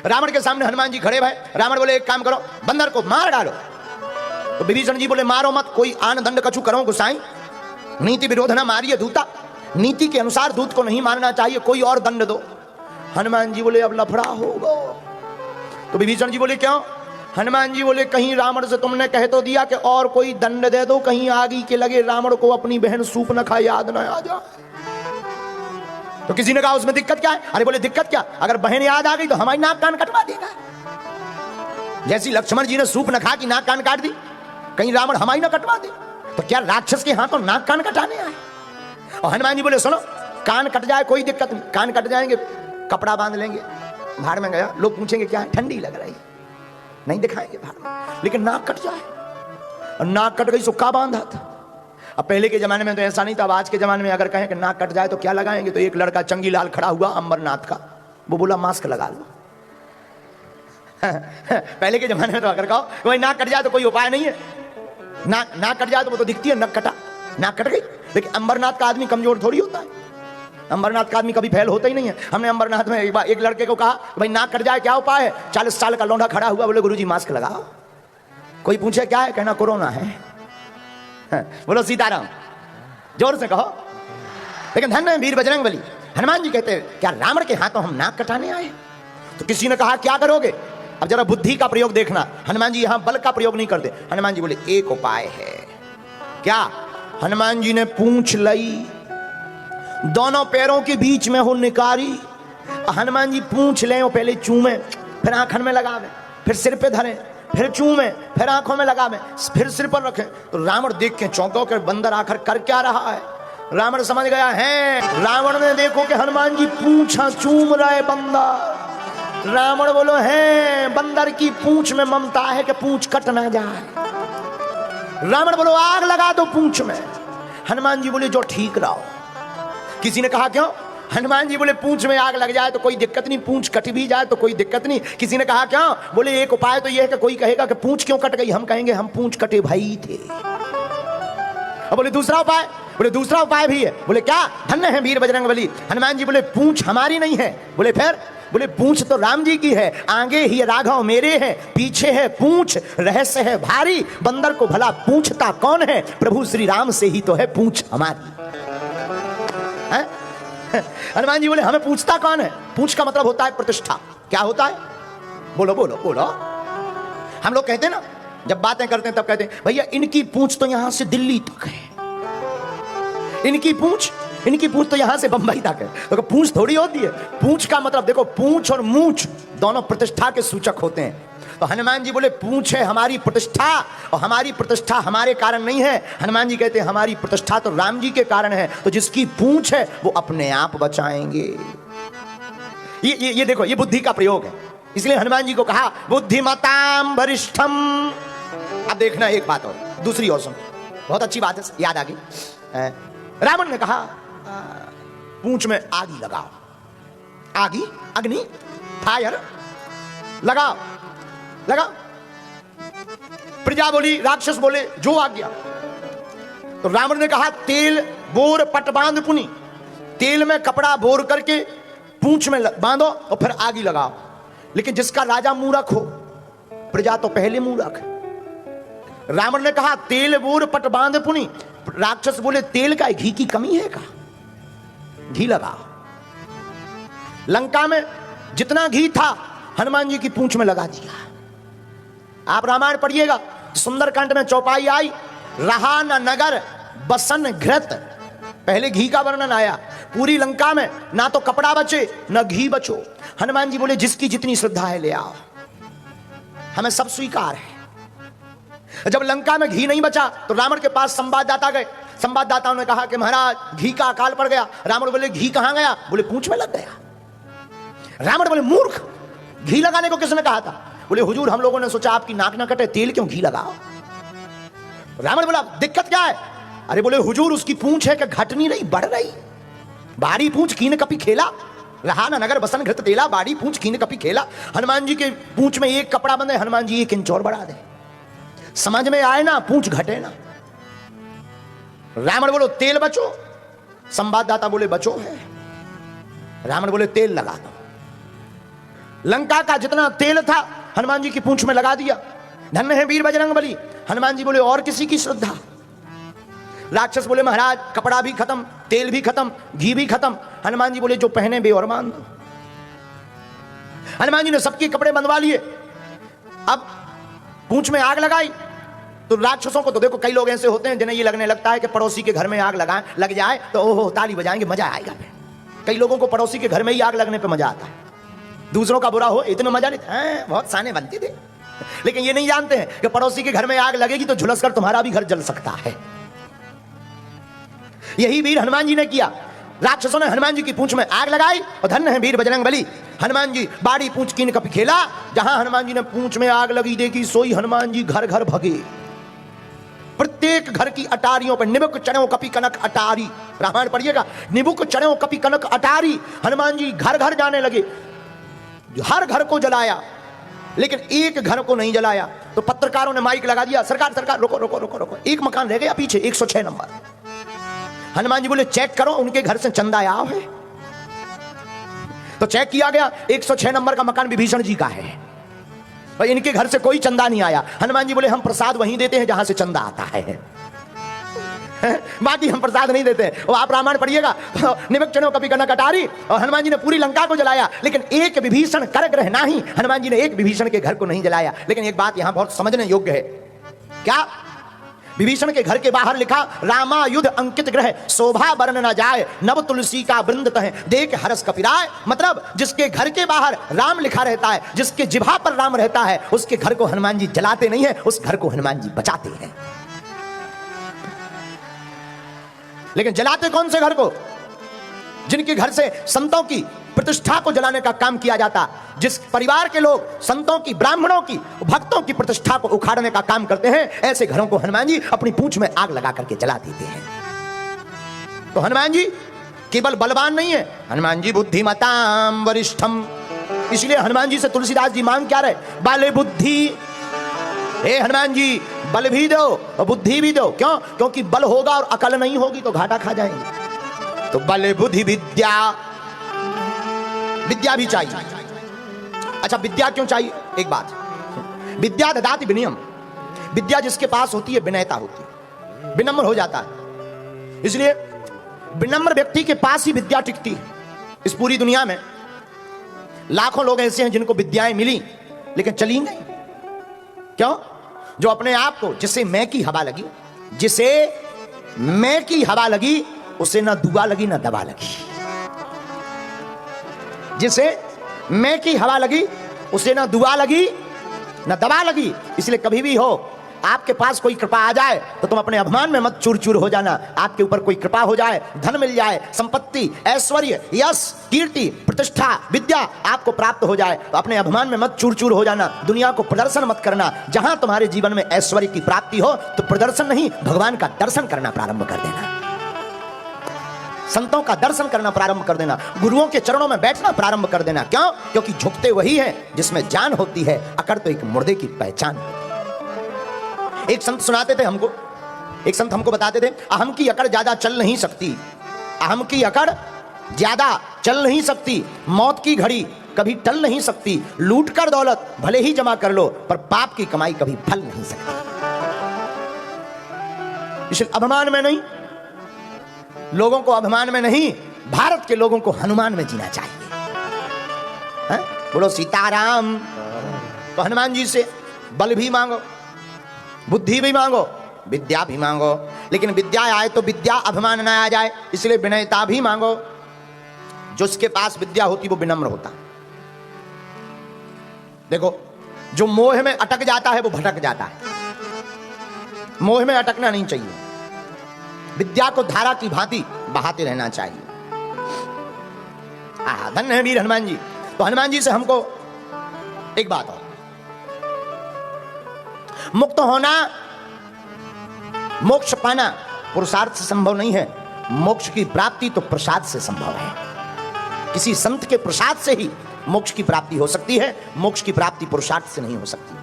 रावण के सामने हनुमान जी खड़े भाई। रावण बोले एक काम करो, बंदर को मार डालो। तो विभीषण जी बोले मारो मत, कोई आन दंड कछु करो गोसाई, नीति विरोध न मारिए दूता, नीति के अनुसार दूत को नहीं मारना चाहिए, कोई और दंड दो। हनुमान जी बोले अब लफड़ा होगा। तो विभीषण जी बोले क्यों? हनुमान जी बोले कहीं रावण से तुमने कह तो दिया कि और कोई दंड दे दो, कहीं आगे के लगे रावण को अपनी बहन सूप न खाए याद न आ जाए। तो किसी ने कहा उसमें दिक्कत क्या है? अरे बोले दिक्कत क्या, अगर बहन याद आ गई तो हमारी नाक कान कटवा देगा। जैसी लक्ष्मण जी ने सूप न खा की नाक कान काट दी, कहीं रावण हमारी ना कटवा दे। तो क्या राक्षस के हाथों नाक कान कटाने आए? और हनुमान जी बोले सुनो, कान कट जाए कोई दिक्कत नहीं, कान कट जाएंगे कपड़ा बांध लेंगे, भाड़ में गया, लोग पूछेंगे क्या है, ठंडी लग रही, नहीं दिखाएंगे भाड़ में। लेकिन नाक कट जाए, और नाक कट गई सुक्का बांधा था। अब पहले के जमाने में तो ऐसा नहीं था। अब आज के जमाने में अगर कहें कि नाक कट जाए तो क्या लगाएंगे, तो एक लड़का चंगीलाल खड़ा हुआ अंबरनाथ का, वो बोला मास्क लगा लो। पहले के जमाने में तो अगर कहो भाई नाक कट जाए तो कोई उपाय नहीं है, नाक कट जाए तो वो तो दिखती है, नाक कटा, नाक कट गई। लेकिन अंबरनाथ का आदमी कमजोर थोड़ी होता है, अंबरनाथ का आदमी कभी फेल होता ही नहीं है। हमने अंबरनाथ में एक बार एक लड़के को कहा भाई नाक कट जाए क्या उपाय है? 40 साल का लौंडा खड़ा हुआ, बोले गुरुजी मास्क लगाओ। कोई पूछे क्या है, कहना कोरोना है। बोलो सीताराम, जोर से कहो। लेकिन धन्य वीर बजरंगबली। हनुमान जी कहते हैं क्या रावण के हाथों हम नाक कटाने आए? तो किसी ने कहा क्या करोगे? अब जरा बुद्धि का प्रयोग देखना, हनुमान जी यहां बल का प्रयोग नहीं करते। हनुमान जी बोले एक उपाय है। क्या? हनुमान जी ने पूंछ लई, दोनों पैरों के बीच में हो निकारी। हनुमान जी पूंछ ले, पहले चूमे, फिर आंखन में लगावे, फिर सिर पे धरे, फिर चूमे, फिर आंखों में लगावे, फिर सिर पर रखे। तो रावण देख के चौंका कि बंदर आखिर कर क्या रहा है। रावण समझ गया है। रावण ने देखो कि हनुमान जी पूंछा चूम रहे बंदर। रावण बोलो है बंदर की पूंछ में ममता है कि पूंछ कट ना जाए। रावण बोलो आग लगा दो पूंछ में। हनुमान जी बोले जो ठीक रहो। किसी ने कहा क्यों? हनुमान जी बोले पूंछ में आग लग जाए तो कोई दिक्कत नहीं, पूंछ कट भी जाए तो कोई दिक्कत नहीं। किसी ने कहा क्यों? बोले एक उपाय तो यह है कि कोई कहेगा कि पूंछ क्यों कट गई, हम कहेंगे हम पूंछ कटे भाई थे। अब बोले दूसरा उपाय? बोले दूसरा उपाय भी है। बोले क्या? धन्य है वीर बजरंगबली। हनुमान जी बोले पूंछ हमारी नहीं है। बोले फिर? बोले पूंछ तो राम जी की है, आगे ही राघव मेरे हैं, पीछे है पूंछ, रहस्य है भारी, बंदर को भला पूंछता कौन है, प्रभु श्री राम से ही तो है पूंछ हमारी। हनुमान जी बोले हमें पूछता कौन है? पूंछ का मतलब होता है प्रतिष्ठा। क्या होता है? बोलो बोलो बोलो। हम लोग कहते हैं ना, जब बातें करते हैं तब कहते हैं भैया इनकी पूंछ तो यहां से दिल्ली तक है, इनकी पूंछ तो यहां से बंबई तक है। तो पूंछ थोड़ी होती है। पूंछ का मतलब देखो, पूंछ और मूंछ दोनों प्रतिष्ठा के सूचक होते हैं। तो हनुमान जी बोले पूंछ है हमारी प्रतिष्ठा, और हमारी प्रतिष्ठा हमारे कारण नहीं है। हनुमान जी कहते हैं हमारी प्रतिष्ठा तो राम जी के कारण है, तो जिसकी पूंछ है वो अपने आप बचाएंगे। ये देखो, ये बुद्धि का प्रयोग है। इसलिए हनुमान जी को कहा बुद्धिमताम वरिष्ठम। अब देखना एक बात और, दूसरी और सुन, बहुत अच्छी बात है, याद आ गई। रावण ने कहा पूंछ में आगी लगाओ, आगी, अग्नि, फायर लगाओ लगाओ। प्रजा बोली, राक्षस बोले जो आ गया। तो रावण ने कहा तेल बोर पट बांध पुनी, तेल में कपड़ा बोर करके पूंछ में बांधो और फिर आगी लगाओ। लेकिन जिसका राजा मूर्ख हो, प्रजा तो पहले मूर्ख। रावण ने कहा तेल बोर पट बांध पुनी, राक्षस बोले तेल का, घी की कमी है का? घी लगाओ। लंका में जितना घी था हनुमान जी की पूंछ में लगा दिया। आप रामायण पढ़िएगा, सुंदरकांड में चौपाई आई, रहा न नगर बसन घृत, पहले घी का वर्णन आया। पूरी लंका में ना तो कपड़ा बचे न घी बचो। हनुमान जी बोले जिसकी जितनी श्रद्धा है ले आओ, हमें सब स्वीकार है। जब लंका में घी नहीं बचा तो रावण के पास संवाददाता गए। संवाददाताओं ने कहा कि महाराज घी का अकाल पड़ गया। रावण बोले घी कहां गया? बोले पूंछ में लग गया। रावण बोले मूर्ख, घी लगाने को किसने कहा था? बोले हुजूर हम लोगों ने सोचा आपकी नाक ना कटे, तेल क्यों, घी लगाओ। रावण बोला दिक्कत क्या है? अरे बोले हुजूर उसकी पूंछ है कि घट नहीं रही, बढ़ रही। बाड़ी पूंछ कीन कपी खेला, रहा ना नगर बसन घृत तेला, बाड़ी पूंछ कीन कपी खेला। हनुमान जी के पूंछ में एक कपड़ा बंधे, हनुमान जी 1 इंच और बढ़ा दे, समझ में आए ना, पूंछ घटे ना। रावण बोलो तेल बचो, संवाददाता बोले बचो है। रावण बोले तेल लगा दो। लंका का जितना तेल था हनुमान जी की पूंछ में लगा दिया। धन्य है वीर बजरंगबली। हनुमान जी बोले और किसी की श्रद्धा? राक्षस बोले महाराज कपड़ा भी खत्म, तेल भी खत्म, घी भी खत्म। हनुमान जी बोले जो पहने बे और मान दो। हनुमान जी ने सबके कपड़े बंधवा लिए। अब पूंछ में आग लगाई तो राक्षसों को तो देखो कई लोग ऐसे होते हैं जिन्हें ये लगने लगता है कि पड़ोसी के घर में आग लग जाए तो ओहो ताली बजाएंगे, मजा आएगा। कई लोगों को पड़ोसी के घर में ही आग लगने पे मजा आता है। दूसरों का बुरा हो इतना मजा नहीं है, बहुत साने बनते थे। लेकिन ये नहीं जानते हैं कि पड़ोसी के घर में आग लगेगी तो झुलस कर तुम्हारा भी घर जल सकता है। यही वीर हनुमान जी ने किया। राक्षसों ने हनुमान जी की पूंछ में आग लगाई और धन्य है वीर बजरंगबली। हनुमान जी बाड़ी पूंछ कीन कपि खेला। जहां हनुमान जी ने पूंछ में आग लगी देखी सोई हनुमान जी घर घर भगे। प्रत्येक घर की अटारियों पर निबुक चढ़ो कपि कनक अटारी, रामायण पढ़िएगा, निबुक चढ़ो कपि कनक अटारी। हनुमान जी घर घर जाने लगे, हर घर को जलाया लेकिन एक घर को नहीं जलाया। तो पत्रकारों ने माइक लगा दिया, सरकार सरकार रोको रोको रोको रोको, एक मकान रह गया पीछे 106 नंबर। हनुमान जी बोले चेक करो उनके घर से चंदा आया है। तो चेक किया गया, 106 नंबर का मकान विभीषण जी का है और इनके घर से कोई चंदा नहीं आया। हनुमान जी बोले हम प्रसाद वहीं देते हैं जहां से चंदा आता है, बाकी हम प्रसाद नहीं देते। और आप रामायण पढ़िएगा, निबक चढ़ो कपि कनक अटारी। और हनुमान जी ने पूरी लंका को जलाया लेकिन एक विभीषण कर ग्रह नहीं, हनुमान जी ने एक विभीषण के घर को नहीं जलाया। लेकिन एक बात यहां बहुत समझने योग्य है। क्या? विभीषण के घर के बाहर लिखा रामायुध अंकित ग्रह, शोभा वर्ण न जाए, नव तुलसी का वृंद तह, देख हरस कपिराय। मतलब जिसके घर के बाहर राम लिखा रहता है, जिसके जिभा पर राम रहता है, उसके घर को हनुमान जी जलाते नहीं है, उस घर को हनुमान जी बचाते हैं। लेकिन जलाते कौन से घर को? जिनके घर से संतों की प्रतिष्ठा को जलाने का काम किया जाता। जिस परिवार के लोग संतों की, ब्राह्मणों की, भक्तों की प्रतिष्ठा को उखाड़ने का काम करते हैं, ऐसे घरों को हनुमान जी अपनी पूंछ में आग लगा करके जला देते हैं। तो हनुमान जी केवल बलवान नहीं है, हनुमान जी बुद्धिमताम वरिष्ठम। इसलिए हनुमान जी से तुलसीदास जी मांग क्या रहे? बल बुद्धि। हे हनुमान जी बल भी दो और बुद्धि भी दो। क्यों? क्योंकि बल होगा और अकल नहीं होगी तो घाटा खा जाएंगे। तो बल बुद्धि विद्या, विद्या भी चाहिए। अच्छा विद्या क्यों चाहिए? एक बात, विद्या ददाति विनयम। विद्या जिसके पास होती है विनयता होती है, विनम्र हो जाता है। इसलिए विनम्र व्यक्ति के पास ही विद्या टिकती है। इस पूरी दुनिया में लाखों लोग ऐसे हैं जिनको विद्याएं मिली लेकिन चली नहीं। क्यों? जो अपने आप को, जिसे मैं की हवा लगी, जिसे मैं की हवा लगी उसे ना दुआ लगी ना दवा लगी। जिसे मैं की हवा लगी उसे ना दुआ लगी ना दवा लगी। इसलिए कभी भी हो आपके पास कोई कृपा आ जाए तो तुम अपने अभिमान में मत चूर चूर हो जाना। आपके ऊपर कोई कृपा हो जाए, धन मिल जाए, संपत्ति, ऐश्वर्य, यश, कीर्ति, प्रतिष्ठा, विद्या आपको प्राप्त हो जाए तो अपने अभिमान में मत चूर चूर हो जाना। दुनिया को प्रदर्शन मत करना। जहां तुम्हारे जीवन में ऐश्वर्य की प्राप्ति हो तो प्रदर्शन नहीं, भगवान का दर्शन करना प्रारंभ कर देना, संतों का दर्शन करना प्रारंभ कर देना, गुरुओं के चरणों में बैठना प्रारंभ कर देना। क्यों? क्योंकि झुकते वही हैं जिसमें जान होती है, अकड़ तो एक मुर्दे की पहचान। एक संत सुनाते थे हमको, एक संत हमको बताते थे, अहम की अकड़ ज्यादा चल नहीं सकती, अहम की अकड़ ज्यादा चल नहीं सकती, मौत की घड़ी कभी टल नहीं सकती, लूट कर दौलत भले ही जमा कर लो पर पाप की कमाई कभी फल नहीं सकती। इसलिए अभिमान में नहीं, लोगों को अभिमान में नहीं, भारत के लोगों को हनुमान में जीना चाहिए। बोलो सीताराम। तो हनुमान जी से बल भी मांगो, बुद्धि भी मांगो, विद्या भी मांगो। लेकिन विद्या आए तो विद्या अभिमान ना आ जाए, इसलिए विनयता भी मांगो। जो उसके पास विद्या होती वो विनम्र होता। देखो जो मोह में अटक जाता है वो भटक जाता है। मोह में अटकना नहीं चाहिए, विद्या को धारा की भांति बहाते रहना चाहिए। धन्य है वीर हनुमान जी। तो हनुमान जी से हमको एक बात और, मुक्त होना, मोक्ष पाना पुरुषार्थ से संभव नहीं है। मोक्ष की प्राप्ति तो प्रसाद से संभव है। किसी संत के प्रसाद से ही मोक्ष की प्राप्ति हो सकती है। मोक्ष की प्राप्ति पुरुषार्थ से नहीं हो सकती।